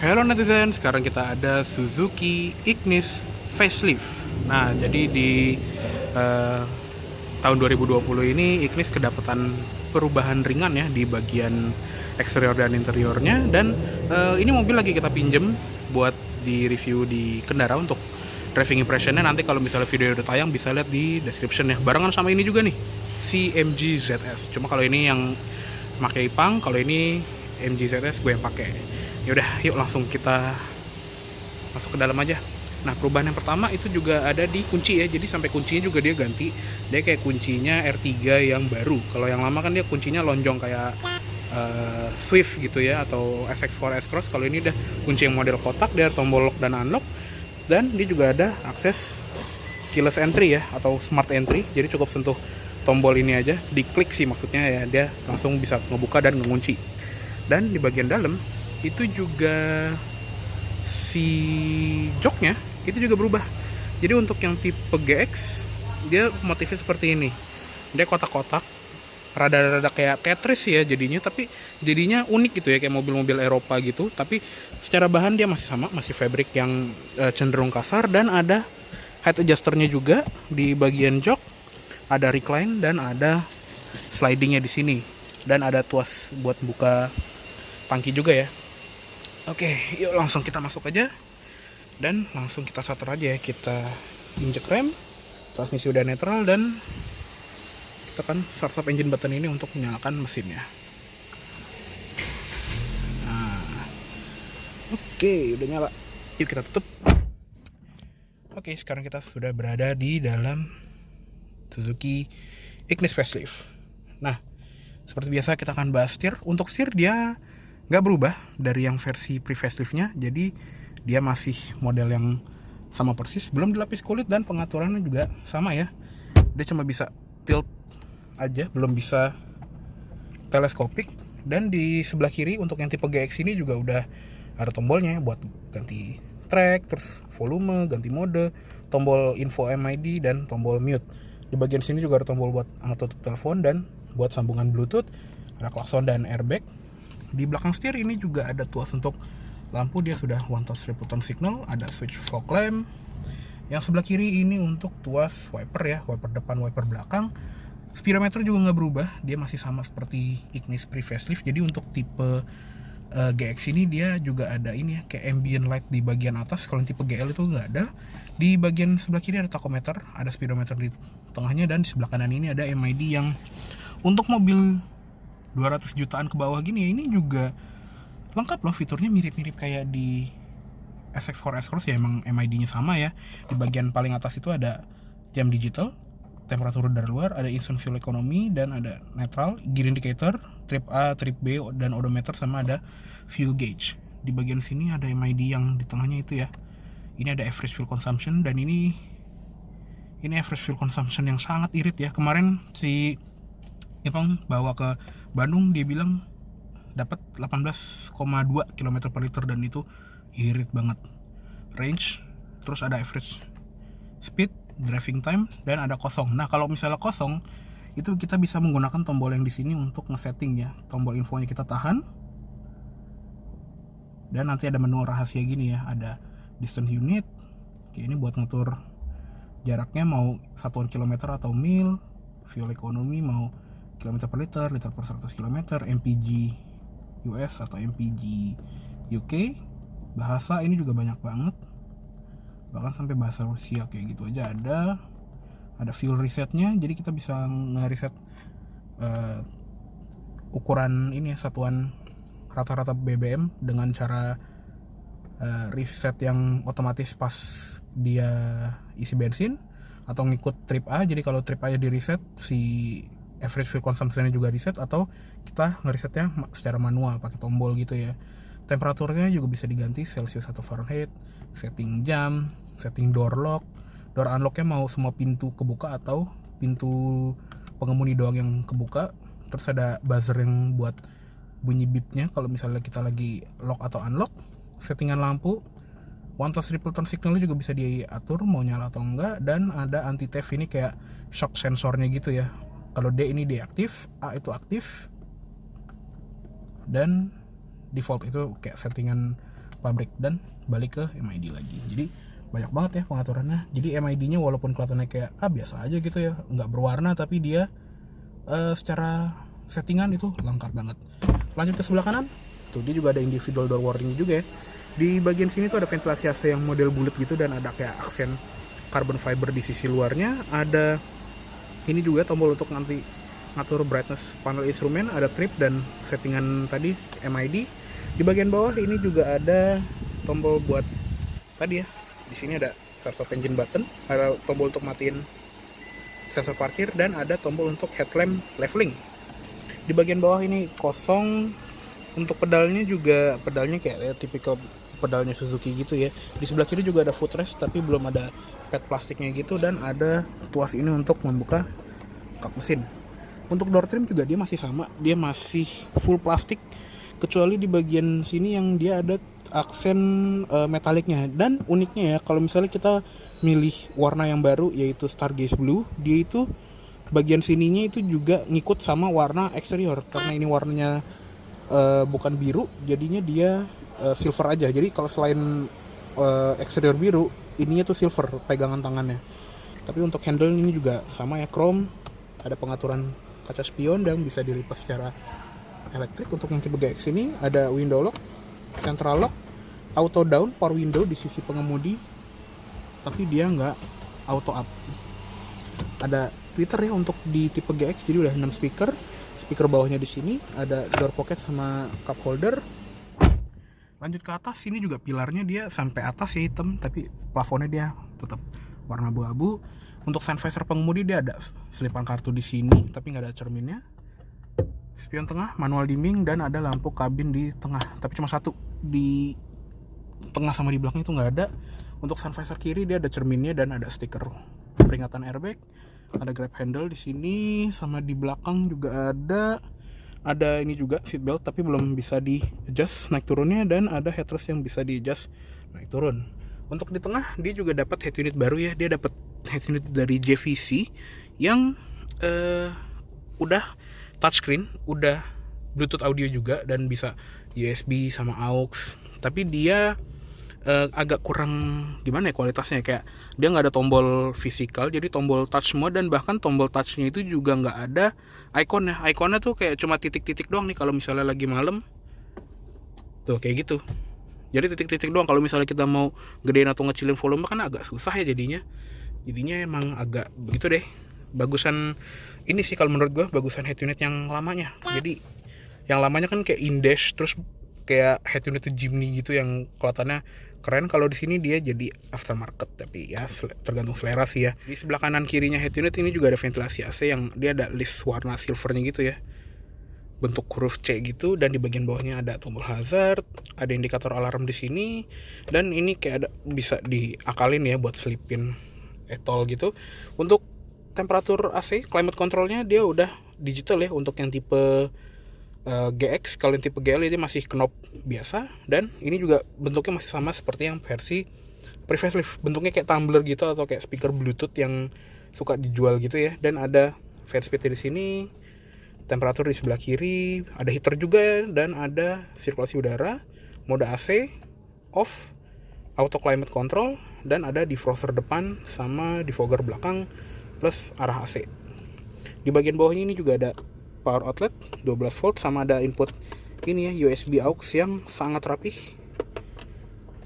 Hello netizen, sekarang kita ada Suzuki Ignis facelift. Nah, jadi di eh, tahun 2020 ini Ignis kedapatan perubahan ringan ya di bagian eksterior dan interiornya. Dan ini mobil lagi kita pinjem buat di review di Kendara untuk driving impressionnya. Nanti kalau misalnya video udah tayang bisa lihat di description ya. Barengan sama ini juga nih, si MG ZS. Cuma kalau ini yang pakai Ipang, kalau ini MG ZS gue yang pakai. Yaudah, yuk langsung kita masuk ke dalam aja. Nah, perubahan yang pertama itu juga ada di kunci ya. Jadi sampai kuncinya juga dia ganti. Dia kayak kuncinya R3 yang baru. Kalau yang lama kan dia kuncinya lonjong kayak Swift gitu ya, atau SX4 S-Cross. Kalau ini udah kunci yang model kotak, dia tombol lock dan unlock. Dan dia juga ada akses keyless entry ya, atau smart entry. Jadi cukup sentuh tombol ini aja, diklik sih maksudnya ya, dia langsung bisa ngebuka dan ngunci. Dan di bagian dalam itu juga si joknya itu juga berubah. Jadi untuk yang tipe GX dia motifnya seperti ini, dia kotak-kotak, rada-rada kayak Tetris ya jadinya, tapi jadinya unik gitu ya, kayak mobil-mobil Eropa gitu. Tapi secara bahan dia masih sama, masih fabric yang cenderung kasar. Dan ada height adjusternya juga di bagian jok, ada recline dan ada slidingnya di sini, dan ada tuas buat buka tangki juga ya. Oke, yuk langsung kita masuk aja dan langsung kita starter aja ya. Kita injek rem, transmisi udah netral, dan kita kan start engine button ini untuk menyalakan mesinnya. Nah, oke, udah nyala. Yuk kita tutup. Oke, sekarang kita sudah berada di dalam Suzuki Ignis facelift. Nah, seperti biasa kita akan bahas setir. Untuk setir dia nggak berubah dari yang versi pre-faceliftnya, jadi dia masih model yang sama persis, belum dilapis kulit, dan pengaturannya juga sama ya. Dia cuma bisa tilt aja, belum bisa teleskopik. Dan di sebelah kiri untuk yang tipe GX ini juga udah ada tombolnya buat ganti track, terus volume, ganti mode, tombol info MID, dan tombol mute. Di bagian sini juga ada tombol buat angkat tutup telepon dan buat sambungan Bluetooth, ada klakson dan airbag. Di belakang setir ini juga ada tuas untuk lampu, dia sudah one touch return signal, ada switch fog lamp. Yang sebelah kiri ini untuk tuas wiper ya, wiper depan, wiper belakang. Speedometer juga nggak berubah, dia masih sama seperti Ignis pre-facelift. Jadi untuk tipe GX ini dia juga ada ini ya, kayak ambient light di bagian atas. Kalau tipe GL itu nggak ada. Di bagian sebelah kiri ada tachometer, ada speedometer di tengahnya, dan di sebelah kanan ini ada MID yang untuk mobil 200 jutaan ke bawah gini ya, ini juga lengkap loh fiturnya, mirip-mirip kayak di SX4 S-Cross ya, emang MID-nya sama ya. Di bagian paling atas itu ada jam digital, temperatur udara luar, ada instant fuel economy, dan ada neutral, gear indicator, trip A, trip B, dan odometer, sama ada fuel gauge. Di bagian sini ada MID yang di tengahnya itu ya. Ini ada average fuel consumption, dan ini average fuel consumption yang sangat irit ya. Kemarin si Ipang bawa ke Bandung, dia bilang dapat 18,2 km per liter, dan itu irit banget. Range, terus ada average speed, driving time, dan ada kosong. Nah, kalau misalnya kosong itu kita bisa menggunakan tombol yang di sini untuk ngesetting ya. Tombol infonya kita tahan, dan nanti ada menu rahasia gini ya, ada distance unit. Oke, ini buat ngatur jaraknya, mau satuan kilometer atau mil, fuel economy mau kilometer per liter, liter per 100 km, MPG US atau MPG UK. Bahasa ini juga banyak banget, bahkan sampai bahasa Rusia kayak gitu aja ada fuel resetnya, jadi kita bisa nge-reset ukuran ini ya, satuan rata-rata BBM dengan cara reset yang otomatis pas dia isi bensin, atau ngikut trip A. Jadi kalau trip A di reset, si average fuel consumption juga reset, atau kita ngeresetnya secara manual pakai tombol gitu ya. Temperaturnya juga bisa diganti Celsius atau Fahrenheit, setting jam, setting door lock. Door unlocknya mau semua pintu kebuka atau pintu pengemudi doang yang kebuka. Terus ada buzzer yang buat bunyi beepnya kalau misalnya kita lagi lock atau unlock. Settingan lampu, one touch return signal juga bisa diatur mau nyala atau enggak. Dan ada anti theft, ini kayak shock sensornya gitu ya. Kalau D ini deaktif, A itu aktif, dan default itu kayak settingan pabrik dan balik ke MID lagi. Jadi banyak banget ya pengaturannya. Jadi MID-nya walaupun kelihatannya kayak biasa aja gitu ya, nggak berwarna, tapi dia secara settingan itu lengkap banget. Lanjut ke sebelah kanan, tuh dia juga ada individual door warning juga ya. Di bagian sini tuh ada ventilasi AC yang model bulat gitu dan ada kayak aksen carbon fiber di sisi luarnya. Ada ini juga tombol untuk nanti ngatur brightness panel instrumen, ada trip dan settingan tadi MID. Di bagian bawah ini juga ada tombol buat tadi ya. Di sini ada start stop engine button, ada tombol untuk matiin sensor parkir dan ada tombol untuk headlamp leveling. Di bagian bawah ini kosong. Untuk pedalnya juga pedalnya kayak tipikal pedalnya Suzuki gitu ya. Di sebelah kiri juga ada footrest tapi belum ada pad plastiknya gitu, dan ada tuas ini untuk membuka kap mesin. Untuk door trim juga dia masih sama, dia masih full plastik kecuali di bagian sini yang dia ada aksen metaliknya. Dan uniknya ya, kalau misalnya kita milih warna yang baru yaitu Stargaze Blue, dia itu bagian sininya itu juga ngikut sama warna eksterior. Karena ini warnanya bukan biru, jadinya dia silver aja. Jadi kalau selain eksterior biru, ininya tuh silver pegangan tangannya. Tapi untuk handle ini juga sama ya, chrome. Ada pengaturan kaca spion dan bisa dilipat secara elektrik. Untuk yang tipe GX ini ada window lock, central lock, auto down, power window di sisi pengemudi, tapi dia nggak auto up. Ada tweeter ya untuk di tipe GX, jadi udah 6 speaker bawahnya di sini, ada door pocket sama cup holder. Lanjut ke atas, ini juga pilarnya dia sampai atas ya hitam, tapi plafonnya dia tetap warna abu-abu. Untuk sun visor pengemudi dia ada selipan kartu di sini, tapi nggak ada cerminnya. Spion tengah, manual dimming, dan ada lampu kabin di tengah, tapi cuma satu, di tengah sama di belakang itu nggak ada. Untuk sun visor kiri dia ada cerminnya dan ada stiker peringatan airbag. Ada grab handle di sini, sama di belakang juga ada ini juga seat belt tapi belum bisa di adjust naik turunnya, dan ada headrest yang bisa di adjust naik turun. Untuk di tengah dia juga dapat head unit baru ya, dia dapat head unit dari JVC yang udah touchscreen, udah Bluetooth audio juga, dan bisa USB sama aux. Tapi dia agak kurang gimana ya kualitasnya, kayak dia nggak ada tombol fisikal, jadi tombol touch semua, dan bahkan tombol touchnya itu juga nggak ada ikonnya tuh kayak cuma titik-titik doang nih kalau misalnya lagi malam tuh kayak gitu. Jadi titik-titik doang. Kalau misalnya kita mau gedein atau ngecilin volume kan agak susah ya jadinya emang agak begitu deh. Bagusan ini sih kalau menurut gue, bagusan head unit yang lamanya. Jadi yang lamanya kan kayak Indash, terus kayak head unit Jimny gitu yang kelihatannya keren. Kalau di sini dia jadi aftermarket, tapi ya tergantung selera sih ya. Di sebelah kanan kirinya head unit ini juga ada ventilasi AC yang dia ada list warna silvernya gitu ya, bentuk huruf C gitu, dan di bagian bawahnya ada tombol hazard, ada indikator alarm di sini, dan ini kayak ada bisa diakalin ya buat selipin etol gitu. Untuk temperatur AC, climate controlnya dia udah digital ya untuk yang tipe GX. Kalau yang tipe GL ini masih knob biasa, dan ini juga bentuknya masih sama seperti yang versi pre-facelift, bentuknya kayak tumbler gitu atau kayak speaker Bluetooth yang suka dijual gitu ya. Dan ada fan speed di sini, temperatur di sebelah kiri, ada heater juga, dan ada sirkulasi udara, mode AC, off, auto climate control, dan ada defroster depan sama defogger belakang plus arah AC. Di bagian bawahnya ini juga ada power outlet 12 volt, sama ada input ini ya, USB aux yang sangat rapih.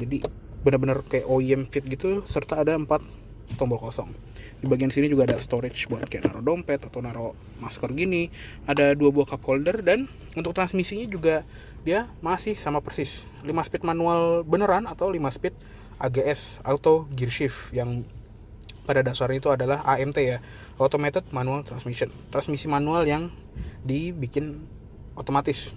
Jadi benar-benar kayak OEM fit gitu, serta ada 4 tombol kosong. Di bagian sini juga ada storage buat kayak naruh dompet atau naruh masker gini. Ada 2 buah cup holder, dan untuk transmisinya juga dia masih sama persis 5 speed manual beneran atau 5 speed AGS auto gear shift, yang pada dasarnya itu adalah AMT ya, automated manual transmission, transmisi manual yang dibikin otomatis.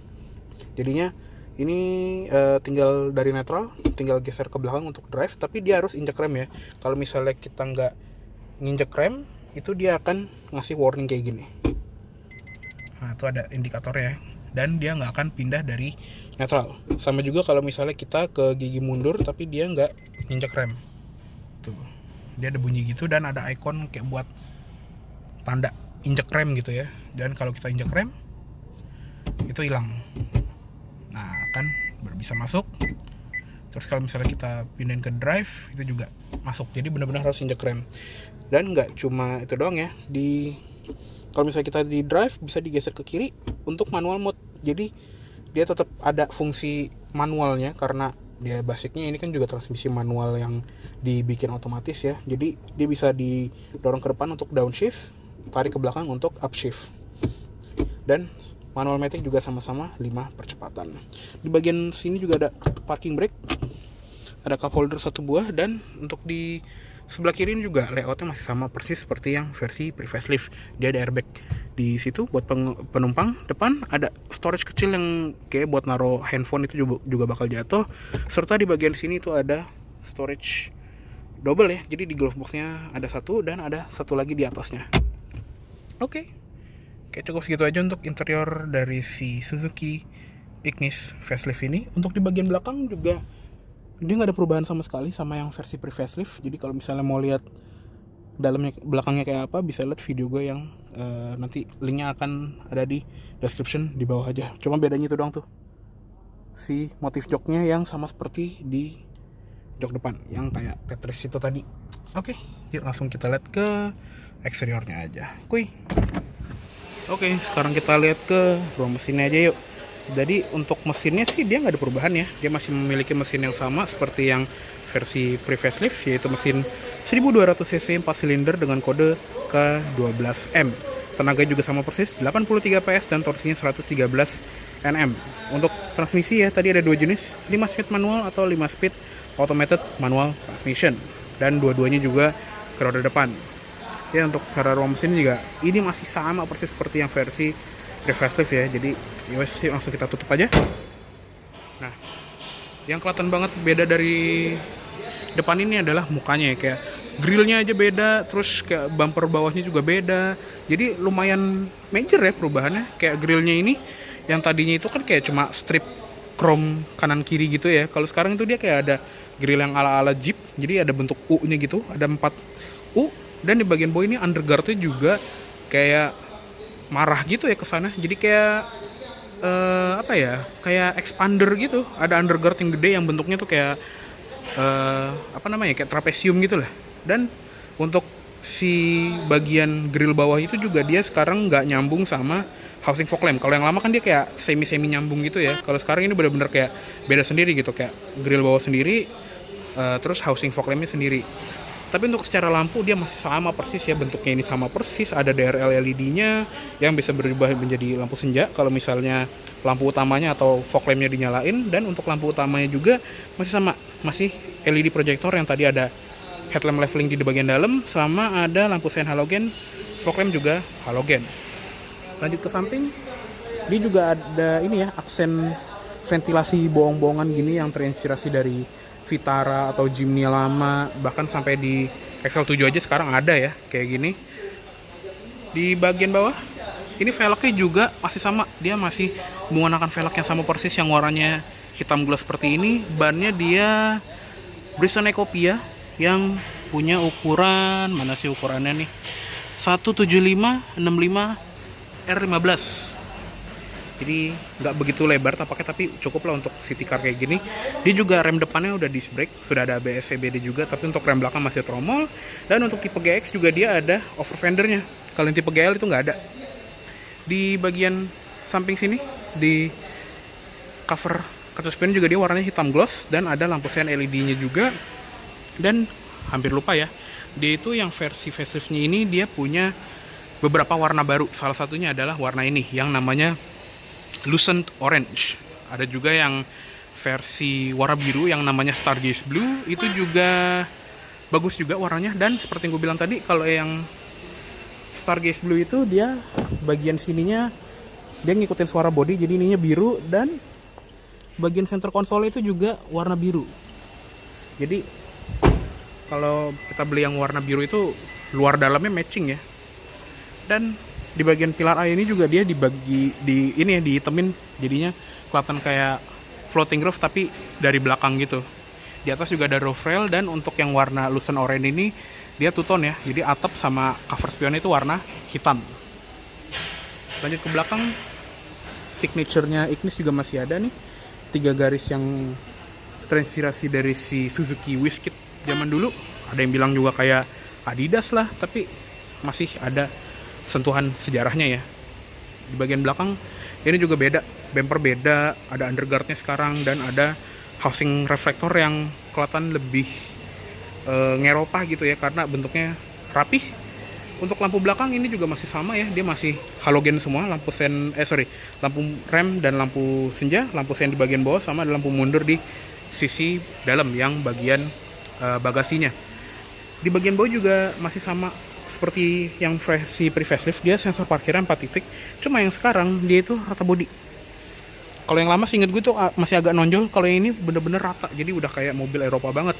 Jadinya ini tinggal dari neutral, tinggal geser ke belakang untuk drive, tapi dia harus injek rem ya. Kalau misalnya kita nggak nginjek rem, itu dia akan ngasih warning kayak gini. Nah itu ada indikatornya, dan dia nggak akan pindah dari neutral. Sama juga kalau misalnya kita ke gigi mundur tapi dia nggak nginjek rem, tuh dia ada bunyi gitu, dan ada icon kayak buat tanda injek rem gitu ya. Dan kalau kita injek rem itu hilang. Nah kan baru bisa masuk, Terus kalau misalnya kita pindahin ke drive itu juga masuk, jadi benar-benar harus injek rem. Dan nggak cuma itu doang ya, kalau misalnya kita di drive bisa digeser ke kiri untuk manual mode, jadi dia tetap ada fungsi manualnya karena dia basicnya ini kan juga transmisi manual yang dibikin otomatis ya, jadi dia bisa didorong ke depan untuk downshift, tarik ke belakang untuk upshift. Dan manual matic juga sama-sama 5 percepatan. Di bagian sini juga ada parking brake, ada cup holder 1 buah, dan untuk di sebelah kiri ini juga layoutnya masih sama persis seperti yang versi pre-facelift. Dia ada airbag di situ buat penumpang. Depan ada storage kecil yang kayak buat naruh handphone, itu juga bakal jatuh. Serta di bagian sini itu ada storage double ya, jadi di glove boxnya ada 1 dan ada 1 lagi di atasnya. Oke, cukup segitu aja untuk interior dari si Suzuki Ignis facelift ini. Untuk di bagian belakang juga dia nggak ada perubahan sama sekali sama yang versi pre-facelift. Jadi kalau misalnya mau lihat dalamnya, belakangnya kayak apa, bisa lihat video gue yang nanti linknya akan ada di description di bawah aja. Cuma bedanya itu doang tuh, si motif joknya yang sama seperti di jok depan yang kayak Tetris itu tadi. Oke, yuk langsung kita lihat ke eksteriornya aja. Oke, sekarang kita lihat ke ruang mesinnya aja yuk. Jadi untuk mesinnya sih dia nggak ada perubahan ya. Dia masih memiliki mesin yang sama seperti yang versi pre-facelift, yaitu mesin 1200 cc 4 silinder dengan kode K12M. Tenaga juga sama persis, 83 PS dan torsinya 113 Nm. Untuk transmisi ya, tadi ada 2 jenis, 5 speed manual atau 5 speed automated manual transmission. Dan dua-duanya juga ke roda depan. Ya, untuk secara ruang mesin juga ini masih sama persis seperti yang versi pre-facelift ya. Jadi yuk langsung kita tutup aja. Nah, yang kelihatan banget beda dari depan ini adalah mukanya ya, kayak grillnya aja beda, terus kayak bumper bawahnya juga beda. Jadi lumayan major ya perubahannya. Kayak grillnya ini yang tadinya itu kan kayak cuma strip chrome kanan kiri gitu ya. Kalau sekarang itu dia kayak ada grill yang ala-ala Jeep. Jadi ada bentuk U-nya gitu, ada 4 U. Dan di bagian bawah ini underguardnya juga kayak marah gitu ya ke sana. Jadi kayak kayak expander gitu. Ada underguard yang gede yang bentuknya tuh kayak kayak trapesium gitu lah. Dan untuk si bagian grill bawah itu juga dia sekarang nggak nyambung sama housing fog lamp. Kalau yang lama kan dia kayak semi nyambung gitu ya. Kalau sekarang ini benar-benar kayak beda sendiri gitu, kayak grill bawah sendiri, terus housing fog lampnya sendiri. Tapi untuk secara lampu dia masih sama persis ya, bentuknya ini sama persis. Ada DRL LED-nya yang bisa berubah menjadi lampu senja kalau misalnya lampu utamanya atau fog lamp-nya dinyalain. Dan untuk lampu utamanya juga masih sama, masih LED projector yang tadi ada headlamp leveling di bagian dalam, sama ada lampu sein halogen, fog lamp juga halogen. Lanjut ke samping, dia juga ada ini ya, aksen ventilasi bohong-bohongan gini yang terinspirasi dari Vitara atau Jimny lama, bahkan sampai di XL7 aja sekarang ada ya kayak gini. Di bagian bawah ini velgnya juga masih sama, dia masih menggunakan velg yang sama persis yang warnanya hitam gloss seperti ini. Bannya dia Bridgestone Ecopia yang punya ukuran, mana sih ukurannya nih, 175/65 R15. Jadi nggak begitu lebar tapaknya, tapi cukup lah untuk city car kayak gini. Dia juga rem depannya udah disc brake, sudah ada ABS CBD juga, tapi untuk rem belakang masih tromol. Dan untuk tipe GX juga dia ada over fendernya. Kalau yang tipe GL itu nggak ada. Di bagian samping sini, di cover kaca spion juga dia warnanya hitam gloss, dan ada lampu sein LED-nya juga. Dan hampir lupa ya, dia itu yang versi facelift-nya ini dia punya beberapa warna baru. Salah satunya adalah warna ini yang namanya Lucent Orange. Ada juga yang versi warna biru yang namanya Stargaze Blue, itu juga bagus juga warnanya. Dan seperti yang gue bilang tadi, kalau yang Stargaze Blue itu dia bagian sininya dia ngikutin suara body, jadi ininya biru, dan bagian center konsol itu juga warna biru. Jadi kalau kita beli yang warna biru itu luar dalamnya matching ya. Dan di bagian pilar A ini juga dia dibagi di ini ya, dihitemin, jadinya kelihatan kayak floating roof tapi dari belakang gitu. Di atas juga ada roof rail, dan untuk yang warna Lucent Orange ini dia two tone ya, jadi atap sama cover spionnya itu warna hitam. Lanjut ke belakang, signature-nya Ignis juga masih ada nih, 3 garis yang terinspirasi dari si Suzuki WizKid zaman dulu. Ada yang bilang juga kayak Adidas lah, tapi masih ada sentuhan sejarahnya ya. Di bagian belakang ini juga beda, bumper beda, ada underguardnya sekarang, dan ada housing reflektor yang kelihatan lebih ngeropa gitu ya, karena bentuknya rapih. Untuk lampu belakang ini juga masih sama ya, dia masih halogen semua, lampu rem dan lampu senja. Lampu sen di bagian bawah, sama ada lampu mundur di sisi dalam yang bagian bagasinya. Di bagian bawah juga masih sama seperti yang versi pre-facelift, dia sensor parkirnya 4 titik, cuma yang sekarang dia itu rata bodi. Kalau yang lama seinget gue tuh masih agak nonjol, kalau yang ini bener-bener rata, jadi udah kayak mobil Eropa banget.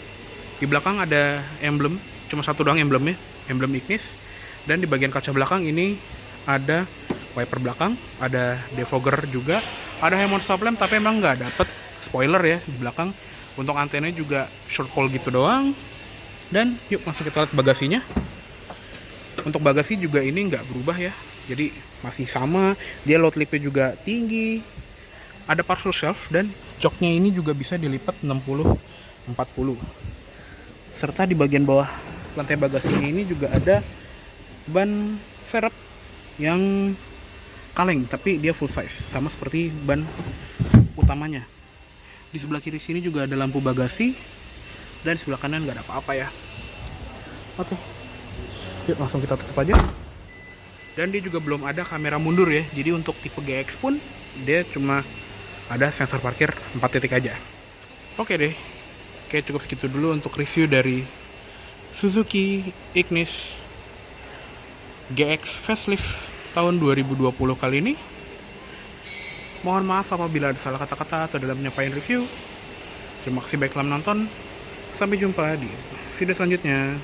Di belakang ada emblem, cuma satu doang emblemnya, emblem Ignis. Dan di bagian kaca belakang ini ada wiper belakang, ada defogger juga, ada Hammond stop lamp, tapi emang nggak dapet spoiler ya di belakang. Untuk antenanya juga short pole gitu doang. Dan yuk langsung kita lihat bagasinya. Untuk bagasi juga ini nggak berubah ya, jadi masih sama, dia load lipnya juga tinggi, ada parcel shelf, dan joknya ini juga bisa dilipat 60-40. Serta di bagian bawah lantai bagasinya ini juga ada ban serep yang kaleng, tapi dia full size, sama seperti ban utamanya. Di sebelah kiri sini juga ada lampu bagasi, dan di sebelah kanan nggak ada apa-apa ya. Oke. Yuk langsung kita tutup aja. Dan dia juga belum ada kamera mundur ya, jadi untuk tipe GX pun dia cuma ada sensor parkir 4 titik aja. Oke deh, kayak cukup segitu dulu untuk review dari Suzuki Ignis GX Facelift tahun 2020 kali ini. Mohon maaf apabila ada salah kata-kata atau dalam menyampaikan review. Terima kasih baik telah menonton. Sampai jumpa di video selanjutnya.